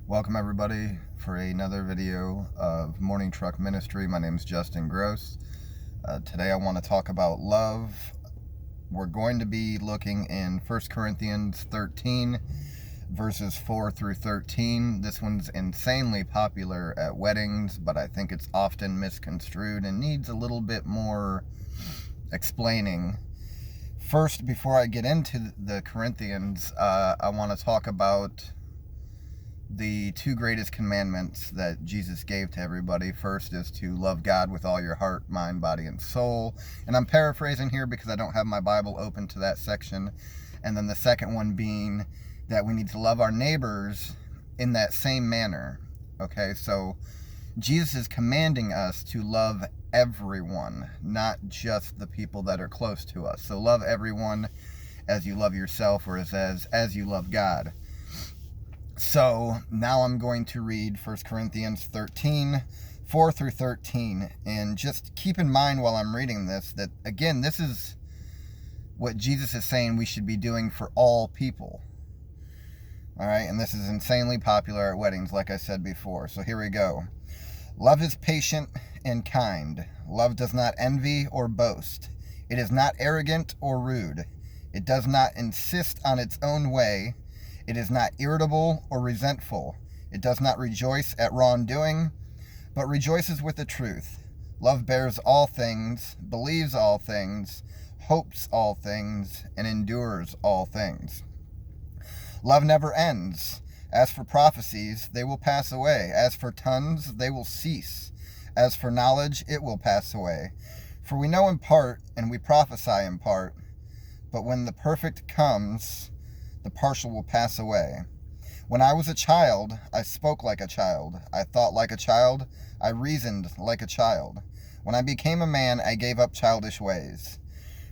Welcome everybody for another video of Morning Truck Ministry. My name is Justin Gross. Today I want to talk about love. We're going to be looking in 1 Corinthians 13 verses 4 through 13. This one's insanely popular at weddings, but I think it's often misconstrued and needs a little bit more explaining. First, before I get into the Corinthians, I want to talk about the two greatest commandments that Jesus gave to everybody. First is to love God with all your heart, mind, body, and soul. And I'm paraphrasing here because I don't have my Bible open to that section. And then the second one being that we need to love our neighbors in that same manner. Okay, so Jesus is commanding us to love everyone, not just the people that are close to us. So love everyone as you love yourself, or as you love God. So now I'm going to read 1 Corinthians 13, 4 through 13. And just keep in mind while I'm reading this, that again, this is what Jesus is saying we should be doing for all people. All right, and this is insanely popular at weddings, like I said before. So here we go. Love is patient and kind. Love does not envy or boast. It is not arrogant or rude. It does not insist on its own way. It is not irritable or resentful. It does not rejoice at wrongdoing, but rejoices with the truth. Love bears all things, believes all things, hopes all things, and endures all things. Love never ends. As for prophecies, they will pass away. As for tongues, they will cease. As for knowledge, it will pass away. For we know in part, and we prophesy in part. But when the perfect comes, the partial will pass away. When I was a child, I spoke like a child. I thought like a child. I reasoned like a child. When I became a man, I gave up childish ways.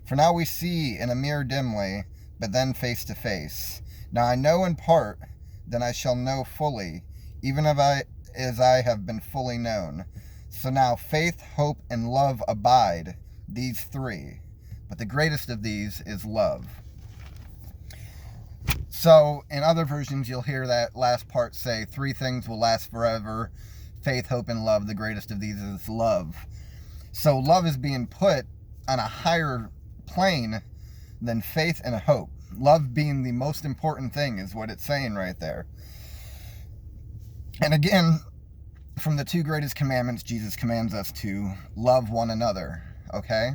For now we see in a mirror dimly, but then face to face. Now I know in part, then I shall know fully, even as I have been fully known. So now faith, hope, and love abide, these three. But the greatest of these is love. So in other versions, you'll hear that last part say, three things will last forever: faith, hope, and love. The greatest of these is love. So love is being put on a higher plane than faith and hope. Love being the most important thing is what it's saying right there. And again, from the two greatest commandments, Jesus commands us to love one another, okay?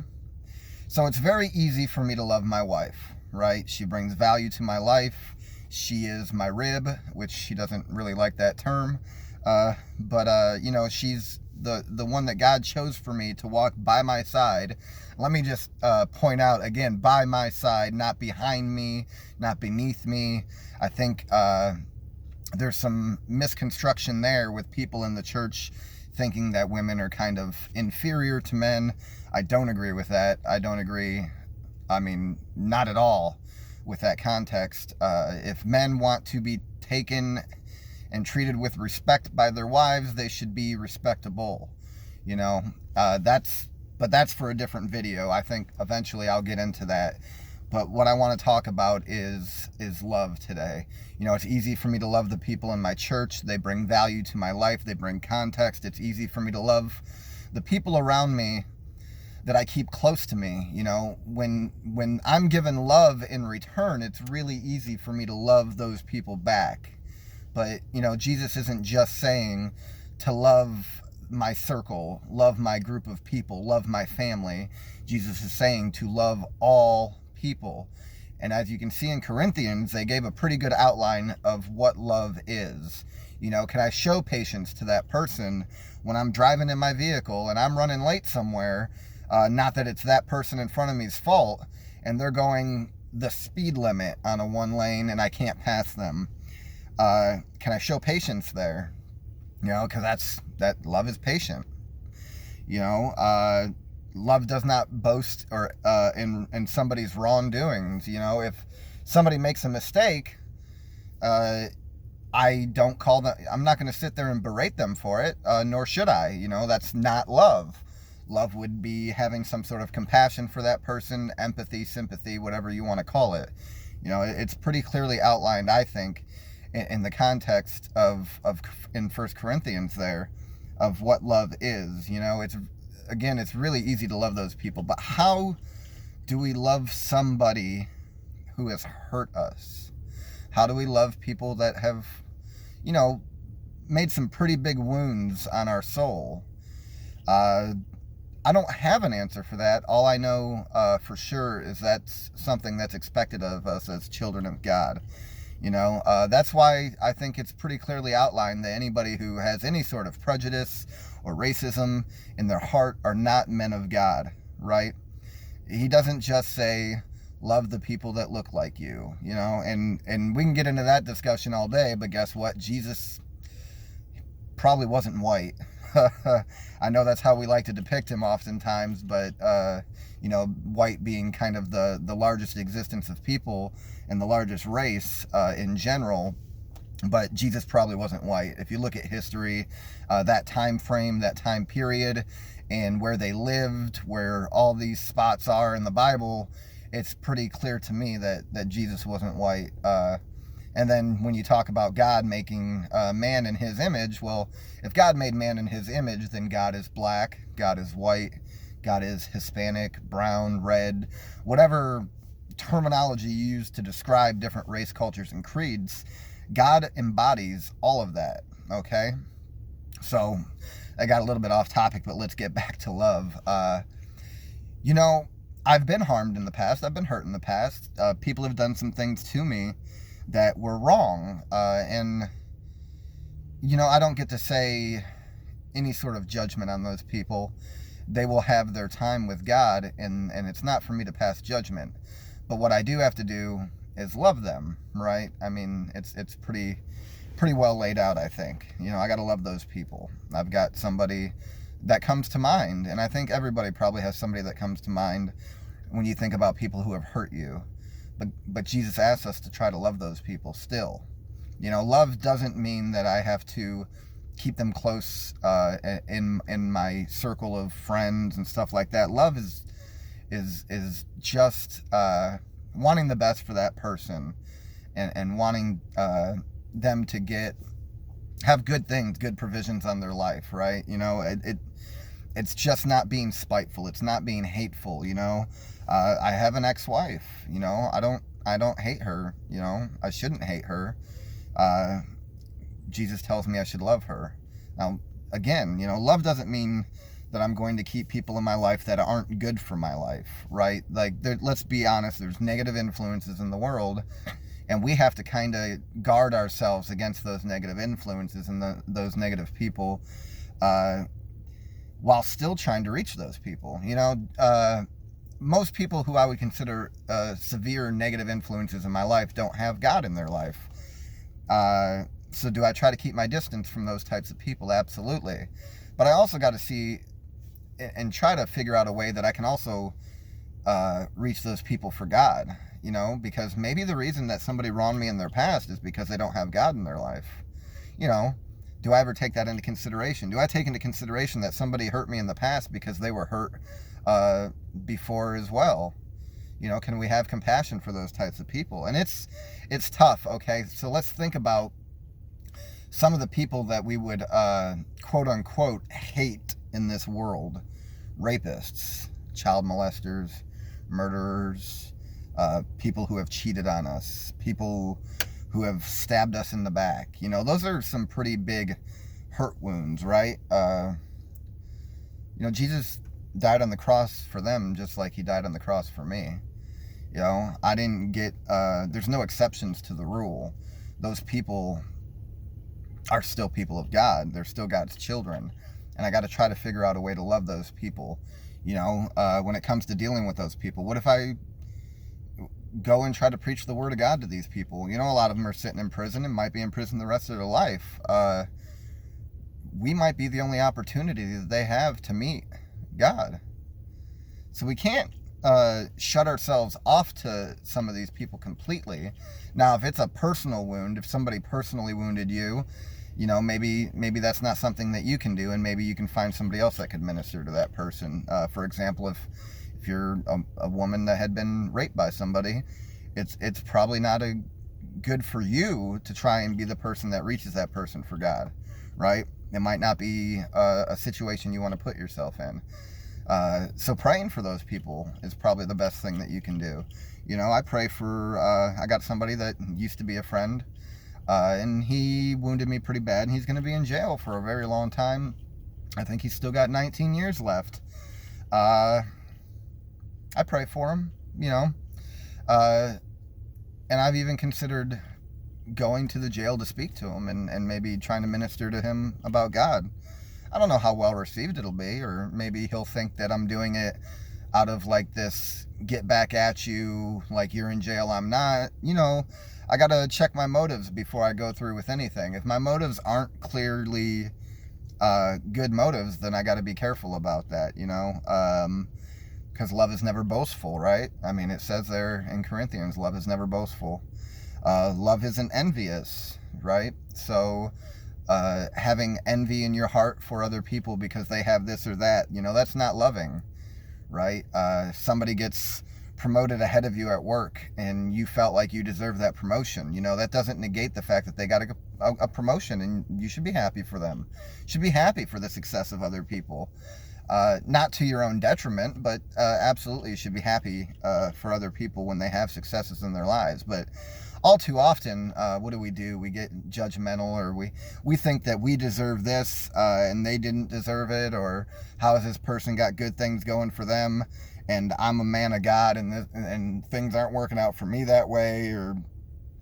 So it's very easy for me to love my wife, right? She brings value to my life. She is my rib, which she doesn't really like that term. But you know, she's the one that God chose for me to walk by my side. Let me just point out again, by my side, not behind me, not beneath me. I think there's some misconstruction there with people in the church thinking that women are kind of inferior to men. I don't agree with that. I don't agree, I mean, not at all with that context. If men want to be taken and treated with respect by their wives, they should be respectable. You know, that's for a different video. I think eventually I'll get into that. But what I want to talk about is love today. You know, it's easy for me to love the people in my church. They bring value to my life. They bring context. It's easy for me to love the people around me that I keep close to me. You know, when I'm given love in return, it's really easy for me to love those people back. But, you know, Jesus isn't just saying to love my circle, love my group of people, love my family. Jesus is saying to love all people. And as you can see in Corinthians, they gave a pretty good outline of what love is. You know, can I show patience to that person when I'm driving in my vehicle and I'm running late somewhere? Not that it's that person in front of me's fault, and they're going the speed limit on a one lane and I can't pass them. Can I show patience there? You know, because that love is patient. You know, love does not boast or in somebody's wrongdoings. You know, if somebody makes a mistake, I don't call them. I'm not going to sit there and berate them for it, nor should I. You know, that's not love. Love would be having some sort of compassion for that person, empathy, sympathy, whatever you want to call it. You know, it's pretty clearly outlined, I think. in the context of in First Corinthians there, of what love is. You know, it's really easy to love those people, but how do we love somebody who has hurt us? How do we love people that have, you know, made some pretty big wounds on our soul? I don't have an answer for that. All I know for sure is that's something that's expected of us as children of God. You know, that's why I think it's pretty clearly outlined that anybody who has any sort of prejudice or racism in their heart are not men of God, right? He doesn't just say, love the people that look like you, you know, and we can get into that discussion all day, but guess what? Jesus probably wasn't white. I know that's how we like to depict him oftentimes, but you know, white being kind of the largest existence of people and the largest race in general. But Jesus probably wasn't white. If you look at history, that time frame, that time period, and where they lived, where all these spots are in the Bible, it's pretty clear to me that Jesus wasn't white. And then when you talk about God making man in his image, well, if God made man in his image, then God is black, God is white, God is Hispanic, brown, red, whatever terminology you use to describe different race, cultures, and creeds, God embodies all of that, okay? So I got a little bit off topic, but let's get back to love. You know, I've been harmed in the past. I've been hurt in the past. People have done some things to me that were wrong. And, you know, I don't get to say any sort of judgment on those people. They will have their time with God, and it's not for me to pass judgment. But what I do have to do is love them, right? I mean, it's pretty well laid out, I think. You know, I got to love those people. I've got somebody that comes to mind, and I think everybody probably has somebody that comes to mind when you think about people who have hurt you. But Jesus asks us to try to love those people still. You know, love doesn't mean that I have to keep them close in my circle of friends and stuff like that. Love is just wanting the best for that person and wanting them to have good things, good provisions on their life, right? You know, it's just not being spiteful. It's not being hateful, you know. I have an ex-wife, you know. I don't hate her, you know. I shouldn't hate her. Jesus tells me I should love her. Now, again, you know, love doesn't mean that I'm going to keep people in my life that aren't good for my life, right? Like, let's be honest, there's negative influences in the world, and we have to kind of guard ourselves against those negative influences and those negative people while still trying to reach those people. You know, most people who I would consider severe negative influences in my life don't have God in their life. So do I try to keep my distance from those types of people? Absolutely. But I also got to see and try to figure out a way that I can also reach those people for God, you know, because maybe the reason that somebody wronged me in their past is because they don't have God in their life. You know, do I ever take that into consideration? Do I take into consideration that somebody hurt me in the past because they were hurt before as well? You know, can we have compassion for those types of people? And it's tough, okay? So let's think about some of the people that we would quote unquote hate in this world. Rapists, child molesters, murderers, people who have cheated on us, people who have stabbed us in the back. You know, those are some pretty big hurt wounds, right? You know, Jesus died on the cross for them just like he died on the cross for me. You know, I didn't get, there's no exceptions to the rule. Those people are still people of God. They're still God's children. And I got to try to figure out a way to love those people. You know, when it comes to dealing with those people, what if I go and try to preach the word of God to these people? You know, a lot of them are sitting in prison and might be in prison the rest of their life. We might be the only opportunity that they have to meet God. So we can't shut ourselves off to some of these people completely. Now, if it's a personal wound, if somebody personally wounded you, you know, maybe that's not something that you can do, and maybe you can find somebody else that could minister to that person. For example, if you're a woman that had been raped by somebody, it's probably not a good for you to try and be the person that reaches that person for God, right? It might not be a situation you want to put yourself in. So praying for those people is probably the best thing that you can do. You know, I pray for, I got somebody that used to be a friend, and he wounded me pretty bad, and he's going to be in jail for a very long time. I think he's still got 19 years left. I pray for him, you know, and I've even considered going to the jail to speak to him and maybe trying to minister to him about God. I don't know how well received it'll be, or maybe he'll think that I'm doing it out of like this get back at you, like you're in jail, I'm not. You know, I gotta check my motives before I go through with anything. If my motives aren't clearly good motives, then I gotta be careful about that, you know, because love is never boastful, right? I mean, it says there in Corinthians, love is never boastful. Love isn't envious, right? So having envy in your heart for other people because they have this or that, you know, that's not loving, right? Somebody gets promoted ahead of you at work and you felt like you deserve that promotion, you know, that doesn't negate the fact that they got a promotion, and you should be happy for them. You should be happy for the success of other people. Not to your own detriment, but absolutely you should be happy for other people when they have successes in their lives. But all too often, what do? We get judgmental, or we think that we deserve this and they didn't deserve it, or how has this person got good things going for them and I'm a man of God and things aren't working out for me that way, or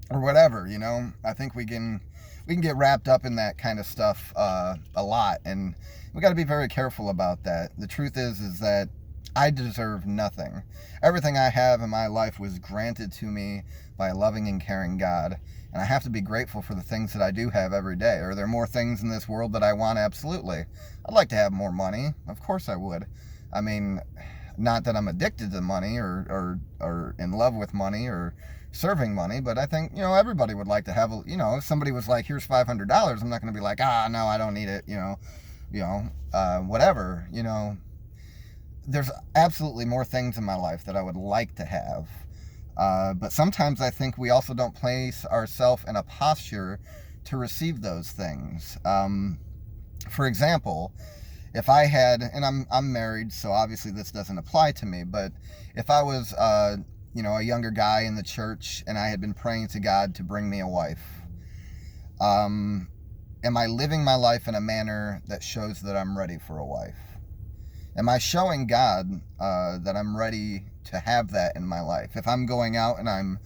whatever, you know. I think we can get wrapped up in that kind of stuff a lot, and we got to be very careful about that. The truth is that I deserve nothing. Everything I have in my life was granted to me by a loving and caring God, and I have to be grateful for the things that I do have every day. Are there more things in this world that I want? Absolutely. I'd like to have more money. Of course I would. I mean, not that I'm addicted to money or in love with money or serving money, but I think, you know, everybody would like to have, you know, if somebody was like, here's $500, I'm not going to be like, no, I don't need it, you know, whatever, you know. There's absolutely more things in my life that I would like to have, but sometimes I think we also don't place ourselves in a posture to receive those things. For example, if I had, and I'm married, so obviously this doesn't apply to me, but if I was, you know, a younger guy in the church and I had been praying to God to bring me a wife, am I living my life in a manner that shows that I'm ready for a wife? Am I showing God that I'm ready to have that in my life? If I'm going out and I'm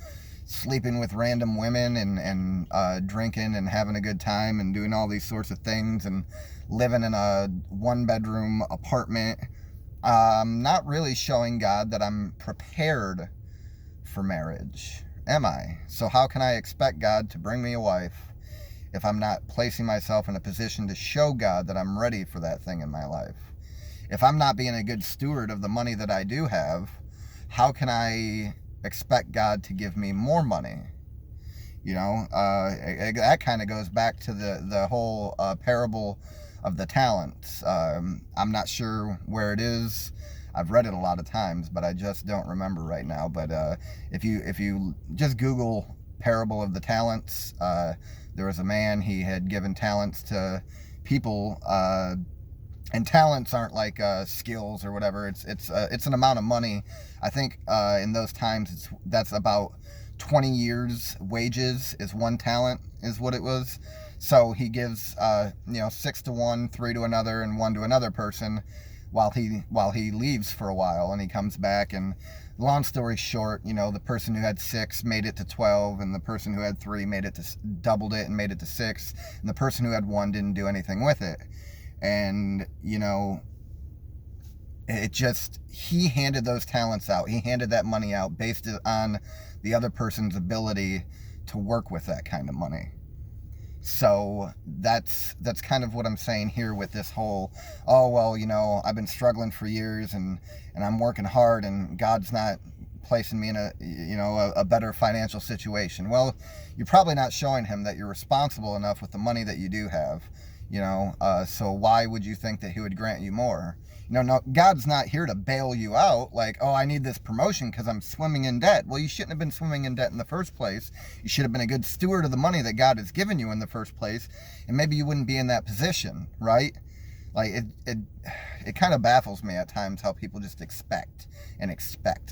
sleeping with random women and drinking and having a good time and doing all these sorts of things and living in a one-bedroom apartment, I'm not really showing God that I'm prepared for marriage, am I? So how can I expect God to bring me a wife if I'm not placing myself in a position to show God that I'm ready for that thing in my life? If I'm not being a good steward of the money that I do have, how can I expect God to give me more money? You know, that kind of goes back to the whole parable of the talents. I'm not sure where it is. I've read it a lot of times, but I just don't remember right now. But if you just Google parable of the talents, there was a man, he had given talents to people, and talents aren't like skills or whatever. It's an amount of money. I think in those times that's about 20 years wages is one talent, is what it was. So he gives 6 to one, 3 to another, and 1 to another person while he leaves for a while, and he comes back. And long story short, you know, the person who had 6 made it to 12, and the person who had 3 doubled it and made it to 6, and the person who had 1 didn't do anything with it. And, you know, he handed those talents out. He handed that money out based on the other person's ability to work with that kind of money. So that's kind of what I'm saying here with this whole, oh, well, you know, I've been struggling for years and I'm working hard and God's not placing me in a better financial situation. Well, you're probably not showing him that you're responsible enough with the money that you do have. So why would you think that he would grant you more? No, God's not here to bail you out like, oh, I need this promotion because I'm swimming in debt. Well, you shouldn't have been swimming in debt in the first place. You should have been a good steward of the money that God has given you in the first place, and maybe you wouldn't be in that position, right? Like, it kind of baffles me at times how people just expect.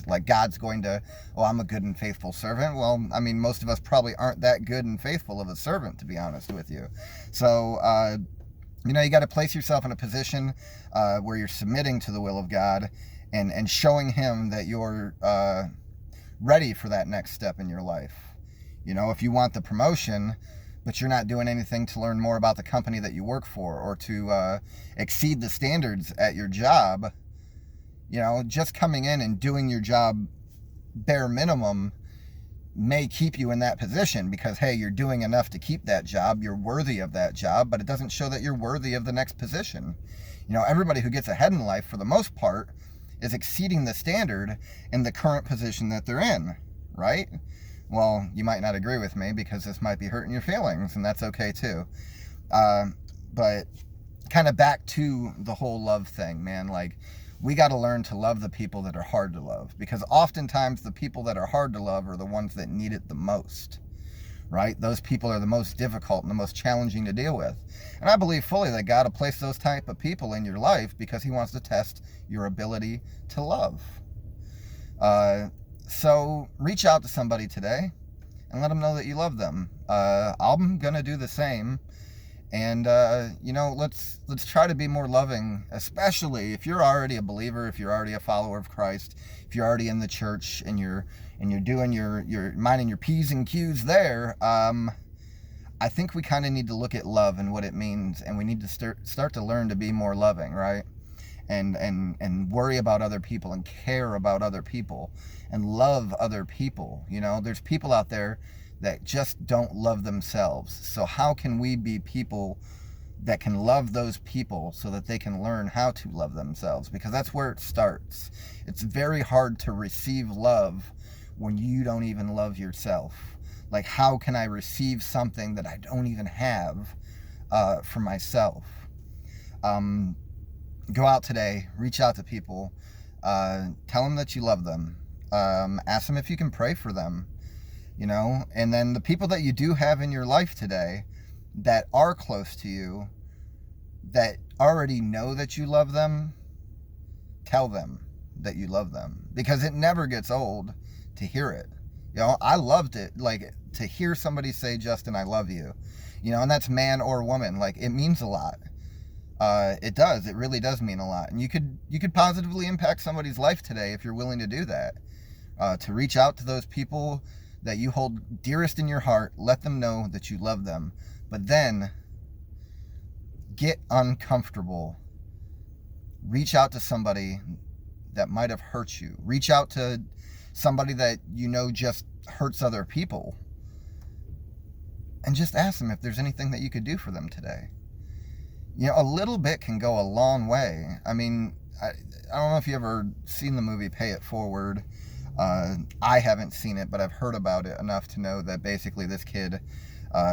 Like, God's going to, oh, I'm a good and faithful servant. Well, I mean, most of us probably aren't that good and faithful of a servant, to be honest with you. So, you got to place yourself in a position where you're submitting to the will of God and showing him that you're ready for that next step in your life. If you want the promotion, but you're not doing anything to learn more about the company that you work for or to exceed the standards at your job, just coming in and doing your job bare minimum may keep you in that position because, hey, you're doing enough to keep that job, you're worthy of that job, but it doesn't show that you're worthy of the next position. Everybody who gets ahead in life, for the most part, is exceeding the standard in the current position that they're in, right? Well, you might not agree with me because this might be hurting your feelings, and that's okay too. But kind of back to the whole love thing, man, like, we got to learn to love the people that are hard to love, because oftentimes the people that are hard to love are the ones that need it the most, right? Those people are the most difficult and the most challenging to deal with. And I believe fully that God will place those type of people in your life because he wants to test your ability to love. So reach out to somebody today and let them know that you love them. I'm going to do the same. And, let's try to be more loving, especially if you're already a believer, if you're already a follower of Christ, if you're already in the church and you're doing your minding your P's and Q's there. I think we kind of need to look at love and what it means, and we need to start to learn to be more loving, right? And worry about other people and care about other people and love other people. There's people out there that just don't love themselves. So how can we be people that can love those people so that they can learn how to love themselves? Because that's where it starts. It's very hard to receive love when you don't even love yourself. Like, how can I receive something that I don't even have for myself? Go out today, reach out to people, tell them that you love them, ask them if you can pray for them. And then the people that you do have in your life today that are close to you, that already know that you love them, tell them that you love them, because it never gets old to hear it. I loved it, like, to hear somebody say, Justin, I love you, and that's man or woman. Like, it means a lot. It does. It really does mean a lot. And you could positively impact somebody's life today if you're willing to do that, to reach out to those people that you hold dearest in your heart, let them know that you love them, but then get uncomfortable. Reach out to somebody that might have hurt you. Reach out to somebody that just hurts other people, and just ask them if there's anything that you could do for them today. A little bit can go a long way. I mean, I don't know if you ever seen the movie Pay It Forward. I haven't seen it, but I've heard about it enough to know that basically this kid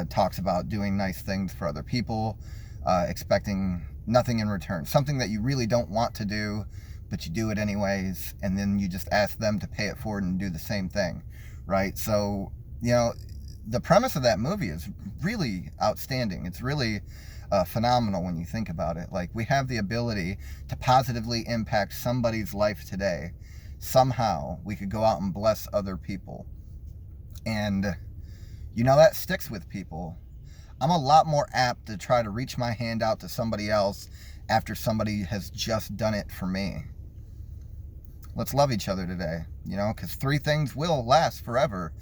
talks about doing nice things for other people, expecting nothing in return. Something that you really don't want to do, but you do it anyways, and then you just ask them to pay it forward and do the same thing, right? So, the premise of that movie is really outstanding. It's really phenomenal when you think about it. Like, we have the ability to positively impact somebody's life today. Somehow we could go out and bless other people, and that sticks with people. I'm a lot more apt to try to reach my hand out to somebody else after somebody has just done it for me. Let's love each other today, because 3 things will last forever: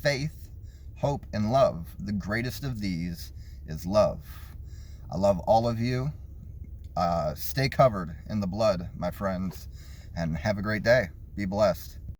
faith, hope, and love. The greatest of these is love. I love all of you. Stay covered in the blood, my friends, and have a great day. Be blessed.